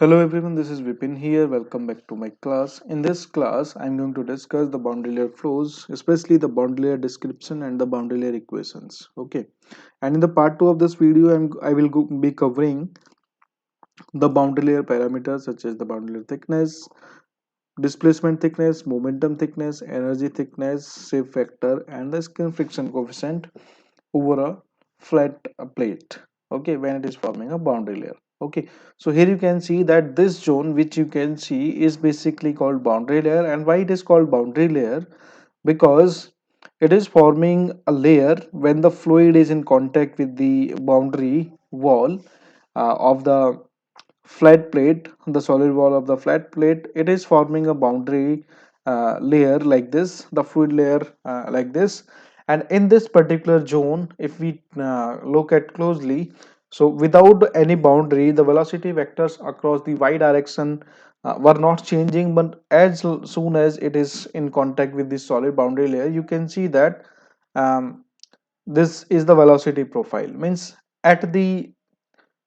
Hello everyone, this is Vipin here. Welcome back to my class. In this class, I'm going to discuss the boundary layer flows, especially the boundary layer description and the boundary layer equations. Okay, and in the part 2 of this video, be covering the boundary layer parameters such as the boundary layer thickness, displacement thickness, momentum thickness, energy thickness, shape factor, and the skin friction coefficient over a flat plate. Okay, when it is forming a boundary layer. Okay, so here you can see that this zone which you can see is basically called boundary layer. And why it is called boundary layer? Because it is forming a layer when the fluid is in contact with the boundary wall of the flat plate, the solid wall of the flat plate. It is forming a boundary layer like this, the fluid layer like this. And in this particular zone, if we look at closely, so without any boundary, the velocity vectors across the y direction were not changing, but soon as it is in contact with this solid boundary layer, you can see that um, this is the velocity profile. Means at the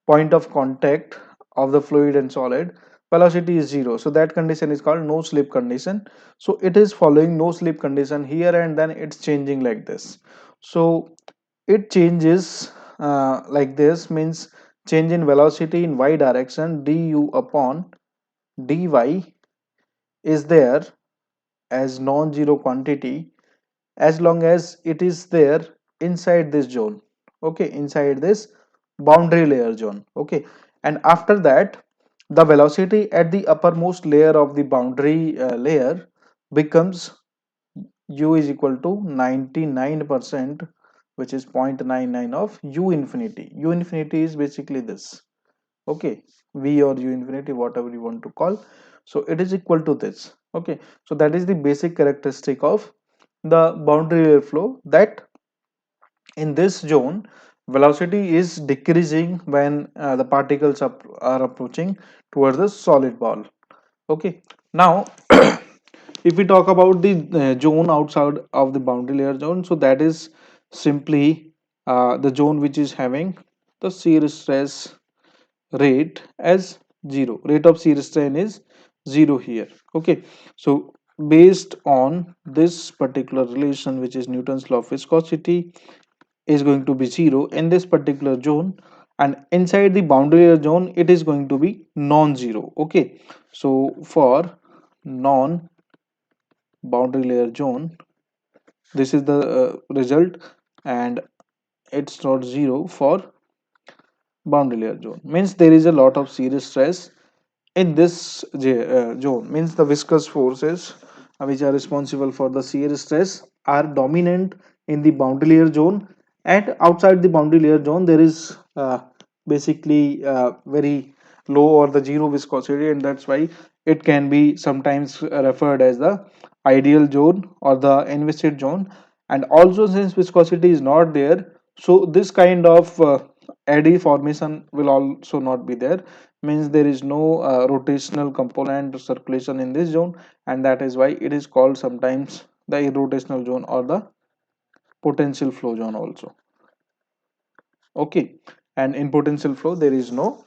point of contact of the fluid and solid, velocity is zero, so that condition is called no slip condition. So it is following no slip condition here, and then it's changing like this. So it changes like this, means change in velocity in y direction du upon dy is there as non-zero quantity as long as it is there inside this zone. Okay, inside this boundary layer zone. Okay, and after that the velocity at the uppermost layer of the boundary layer becomes u is equal to 99%, which is 0.99 of u infinity. U infinity is basically this. Okay, v or u infinity, whatever you want to call. So it is equal to this. Okay, so that is the basic characteristic of the boundary layer flow, that in this zone velocity is decreasing when the particles are approaching towards the solid ball. Okay, now if we talk about the zone outside of the boundary layer zone, so that is simply the zone which is having the shear stress rate as zero. Rate of shear strain is zero here. Okay, so based on this particular relation, which is Newton's law of viscosity, is going to be zero in this particular zone, and inside the boundary layer zone it is going to be non-zero. Okay, so for non boundary layer zone, this is the result, and it's not zero for boundary layer zone. Means there is a lot of serious stress in this zone. Means the viscous forces which are responsible for the shear stress are dominant in the boundary layer zone, and outside the boundary layer zone there is basically very low or the zero viscosity, and that's why it can be sometimes referred as the ideal zone or the invested zone. And also, since viscosity is not there, so this kind of eddy formation will also not be there. Means there is no rotational component circulation in this zone, and that is why it is called sometimes the irrotational zone or the potential flow zone also. Okay, and in potential flow there is no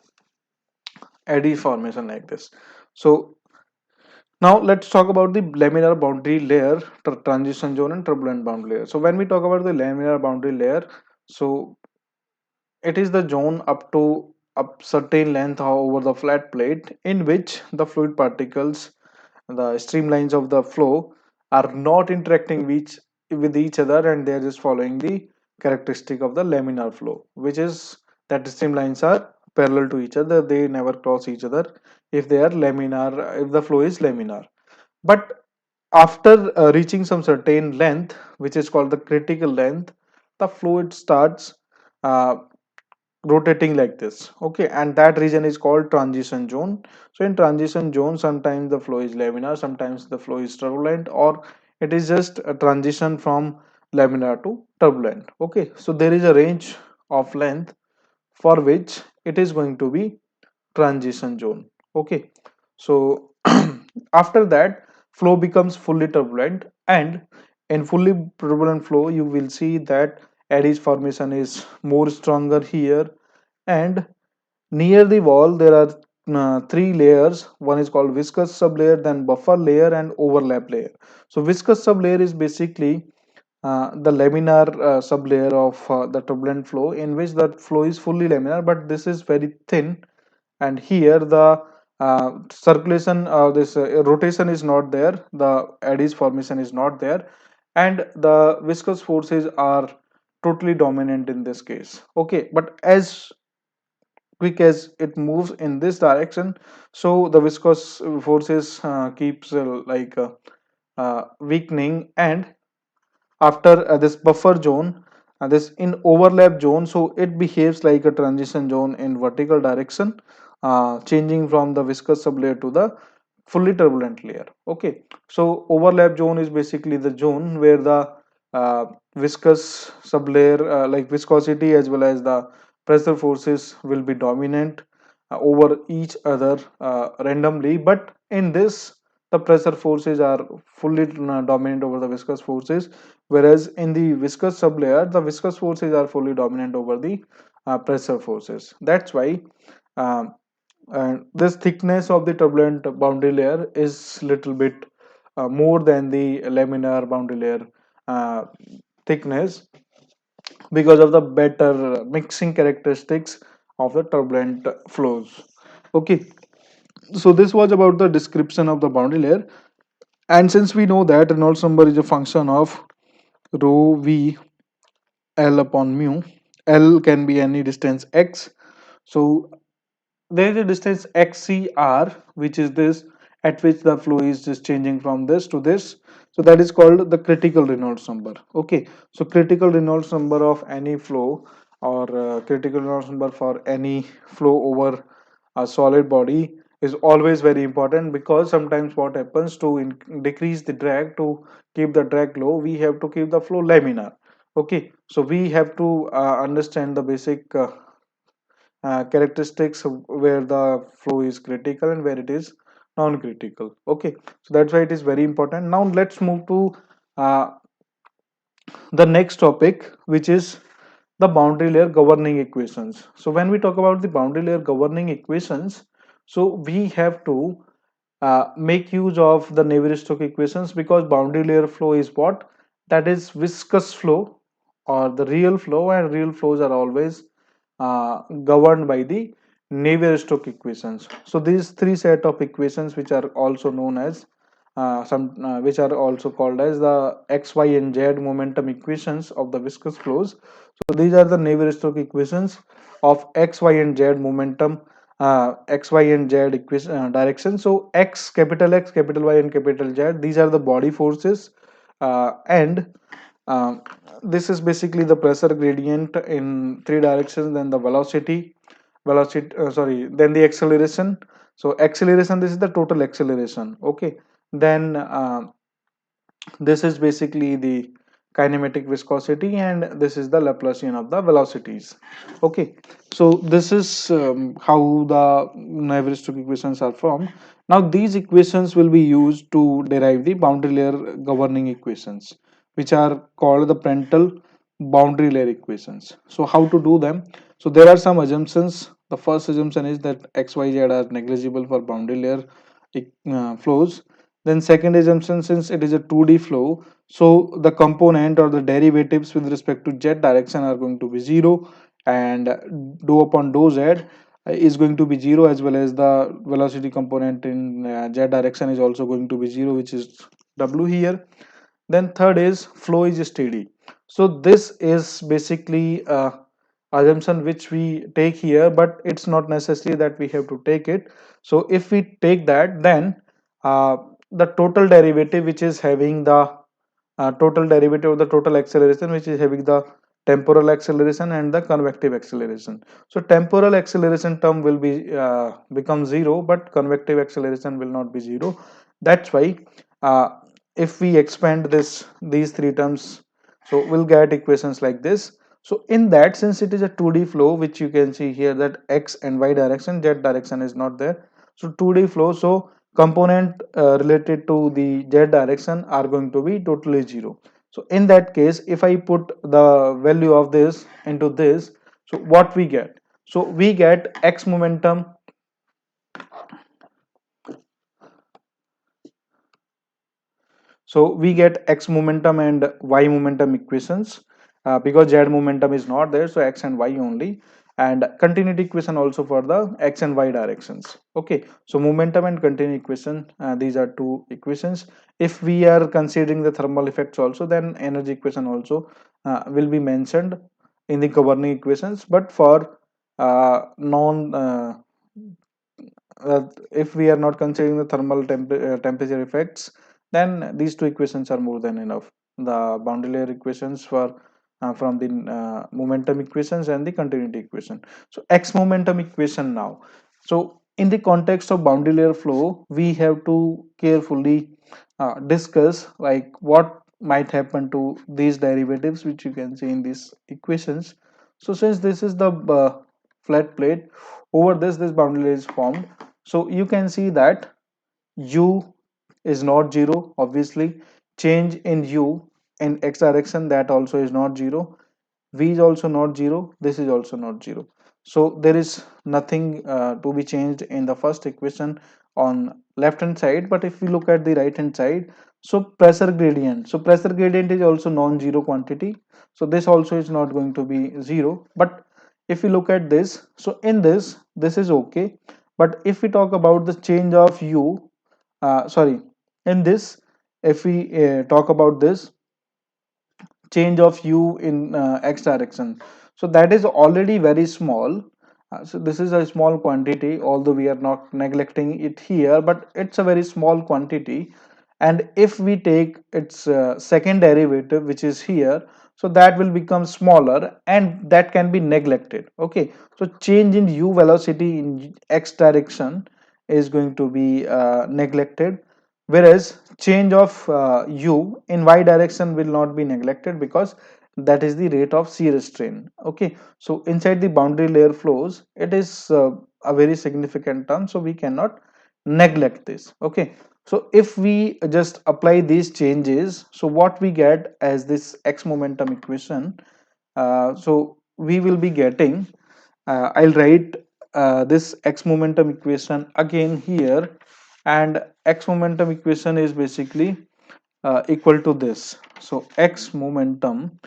eddy formation like this. So now let's talk about the laminar boundary layer, transition zone, and turbulent boundary layer. So when we talk about the laminar boundary layer, so it is the zone up to a certain length over the flat plate in which the fluid particles, the streamlines of the flow, are not interacting with each other, and they are just following the characteristic of the laminar flow, which is that streamlines are parallel to each other. They never cross each other if they are laminar, if the flow is laminar. But after reaching some certain length, which is called the critical length, the fluid starts uh, rotating like this. Okay, and that region is called transition zone. So in transition zone, sometimes the flow is laminar, sometimes the flow is turbulent, or it is just a transition from laminar to turbulent. Okay, so there is a range of length for which it is going to be transition zone. Okay, so after that flow becomes fully turbulent, and in fully turbulent flow you will see that eddies formation is more stronger here, and near the wall there are three layers. One is called viscous sublayer, then buffer layer, and overlap layer. So viscous sublayer is basically the laminar sublayer of the turbulent flow, in which the flow is fully laminar, but this is very thin, and here the circulation, this rotation is not there, the eddies formation is not there, and the viscous forces are totally dominant in this case. Okay, but as quick as it moves in this direction, so the viscous forces keeps weakening, and after this buffer zone, this in overlap zone, so it behaves like a transition zone in vertical direction, changing from the viscous sublayer to the fully turbulent layer. Okay, so overlap zone is basically the zone where the uh, viscous sublayer, like viscosity as well as the pressure forces, will be dominant over each other randomly, but in this the pressure forces are fully dominant over the viscous forces, whereas in the viscous sublayer the viscous forces are fully dominant over the pressure forces. That's why um, this thickness of the turbulent boundary layer is little bit more than the laminar boundary layer uh, thickness, because of the better mixing characteristics of the turbulent flows. Okay, so this was about the description of the boundary layer, and since we know that Reynolds number is a function of rho v L upon mu, L can be any distance x. So there is a distance xcr, which is this, at which the flow is just changing from this to this. So that is called the critical Reynolds number. Okay, so critical Reynolds number of any flow, or critical Reynolds number for any flow over a solid body is always very important, because sometimes what happens, to decrease the drag, to keep the drag low, we have to keep the flow laminar. Okay, so we have to understand the basic characteristics where the flow is critical and where it is non-critical. Okay, so that's why it is very important. Now let's move to uh, the next topic, which is the boundary layer governing equations. So when we talk about the boundary layer governing equations, so we have to make use of the Navier-Stokes equations, because boundary layer flow is what, that is viscous flow or the real flow, and real flows are always governed by the Navier-Stokes equations. So these three set of equations, which are also known as which are also called as the x, y, and z momentum equations of the viscous flows. So these are the Navier-Stokes equations of x, y, and z momentum, x, y, and z equation direction. So x, capital Y, and capital Z, these are the body forces, and um, this is basically the pressure gradient in three directions. Then the then the acceleration. So acceleration, this is the total acceleration. Okay, then this is basically the kinematic viscosity, and this is the Laplacian of the velocities. Okay, so this is how the Navier-Stokes equations are formed. Now these equations will be used to derive the boundary layer governing equations, which are called the Prandtl boundary layer equations. So how to do them? So there are some assumptions. The first assumption is that xyz are negligible for boundary layer flows. Then second assumption, since it is a 2D flow, so the component or the derivatives with respect to z direction are going to be 0, and dou upon dou z is going to be 0, as well as the velocity component in z direction is also going to be 0, which is w here. Then third is flow is steady. So this is basically assumption which we take here, but it's not necessary that we have to take it. So if we take that, then uh, the total derivative, which is having the total derivative of the total acceleration, which is having the temporal acceleration and the convective acceleration. So temporal acceleration term will be become 0, but convective acceleration will not be 0. That's why uh, if we expand these three terms, so we'll get equations like this. So in that, since it is a 2D flow, which you can see here that x and y direction, z direction is not there. So 2D flow, so component related to the z direction are going to be totally 0. So in that case, if I put the value of this into this, so what we get? So we get x momentum So we get x momentum and y momentum equations, because z momentum is not there, so x and y only, and continuity equation also for the x and y directions. Okay, so momentum and continuity equation, these are two equations. If we are considering the thermal effects also, then energy equation also will be mentioned in the governing equations. But for non if we are not considering the thermal temperature effects, then these two equations are more than enough. The boundary layer equations for from the momentum equations and the continuity equation. So x momentum equation now. So in the context of boundary layer flow, we have to carefully discuss like what might happen to these derivatives, which you can see in these equations. So since this is the flat plate, over this boundary layer is formed. So you can see that u is not 0, obviously. Change in u in x direction, that also is not 0. V is also not 0, this is also not 0. So there is nothing to be changed in the first equation on left hand side. But if we look at the right hand side, so pressure gradient is also non-zero quantity, so this also is not going to be 0. But if we look at this, so in this is okay. But if we talk about the change of u, sorry, in this, if we talk about this change of u in x direction, so that is already very small. So this is a small quantity, although we are not neglecting it here, but it's a very small quantity. And if we take its second derivative, which is here, so that will become smaller and that can be neglected. Okay, so change in u velocity in x direction is going to be neglected, whereas change of u in y direction will not be neglected, because that is the rate of shear strain. Okay, so inside the boundary layer flows, it is a very significant term, so we cannot neglect this. Okay, so if we just apply these changes, so what we get as this x momentum equation, so we will be getting, I'll write this x momentum equation again here. And x momentum equation is basically equal to this. So x momentum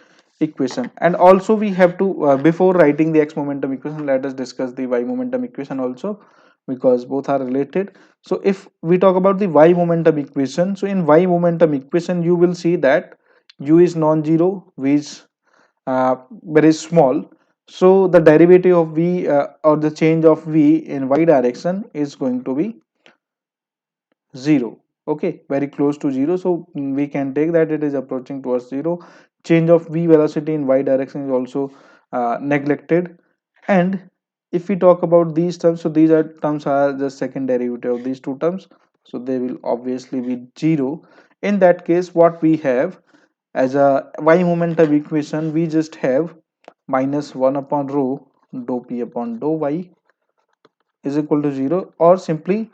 equation, and also we have to before writing the x momentum equation, let us discuss the y momentum equation also, because both are related. So if we talk about the y momentum equation, so in y momentum equation you will see that u is non-zero, v is very small. So the derivative of v, or the change of v in y direction, is going to be 0. Okay, very close to 0. So we can take that it is approaching towards 0. Change of v velocity in y direction is also neglected. And if we talk about these terms, so these are terms are the second derivative of these two terms, so they will obviously be 0. In that case, what we have as a y momentum equation, we just have minus 1 upon rho dou p upon dou y is equal to 0, or simply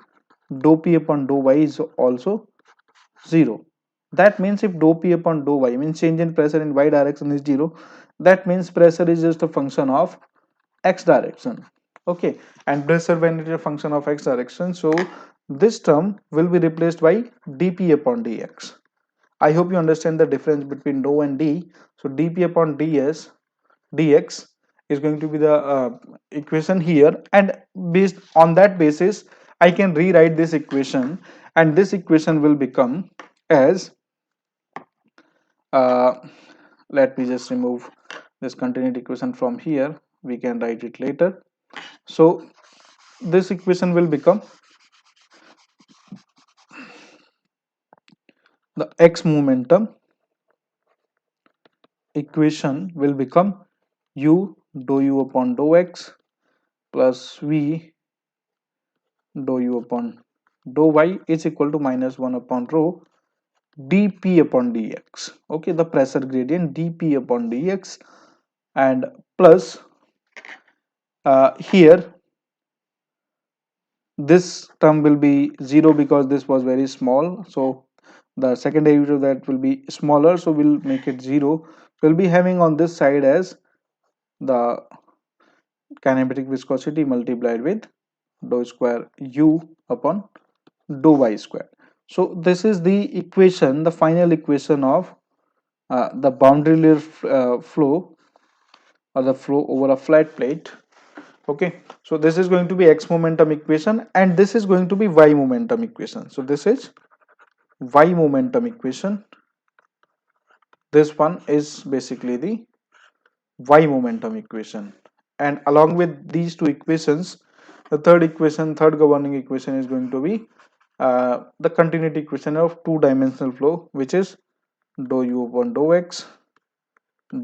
dou p upon dou y is also 0. That means if dou p upon dou y means change in pressure in y direction is 0, that means pressure is just a function of x direction. Okay, and pressure when it is a function of x direction, so this term will be replaced by dp upon dx. I hope you understand the difference between dou and d. So dp upon dx is going to be the equation here, and based on that basis I can rewrite this equation, and this equation will become as uh, let me just remove this continuity equation from here, we can write it later. So this equation will become, the x momentum equation will become u dou u upon dou x plus v dou u upon dou y is equal to minus 1 upon rho dp upon dx. Okay, the pressure gradient dp upon dx, and plus here this term will be 0 because this was very small, so the second derivative that will be smaller, so we'll make it 0. We'll be having on this side as the kinematic viscosity multiplied with dou square u upon dou y square. So this is the equation, the final equation of the boundary layer flow, or the flow over a flat plate. Okay, so this is going to be x momentum equation, and this is going to be y momentum equation. So this is y momentum equation. This one is basically the y momentum equation, and along with these two equations, the third equation, third governing equation, is going to be the continuity equation of two-dimensional flow, which is dou u upon dou x,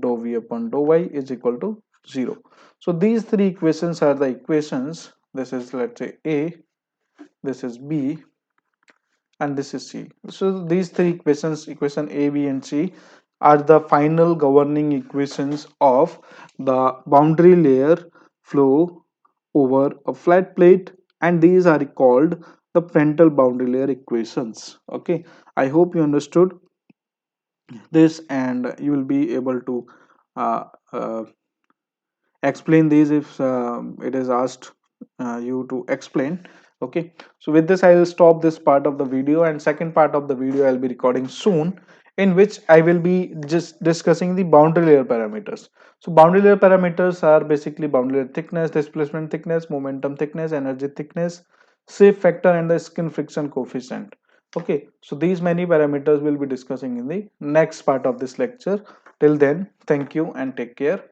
dou v upon dou y is equal to 0. So these three equations are the equations. This is, let's say, A, this is B, and this is C. So these three equations, equation A, B, and C, are the final governing equations of the boundary layer flow over a flat plate, and these are called the Prandtl boundary layer equations. Okay, I hope you understood this, and you will be able to uh, uh, explain these if it is asked you to explain. Okay, so with this I will stop this part of the video, and second part of the video I'll be recording soon, in which I will be just discussing the boundary layer parameters. So boundary layer parameters are basically boundary layer thickness, displacement thickness, momentum thickness, energy thickness, shape factor, and the skin friction coefficient. Okay, so these many parameters we'll be discussing in the next part of this lecture. Till then, thank you and take care.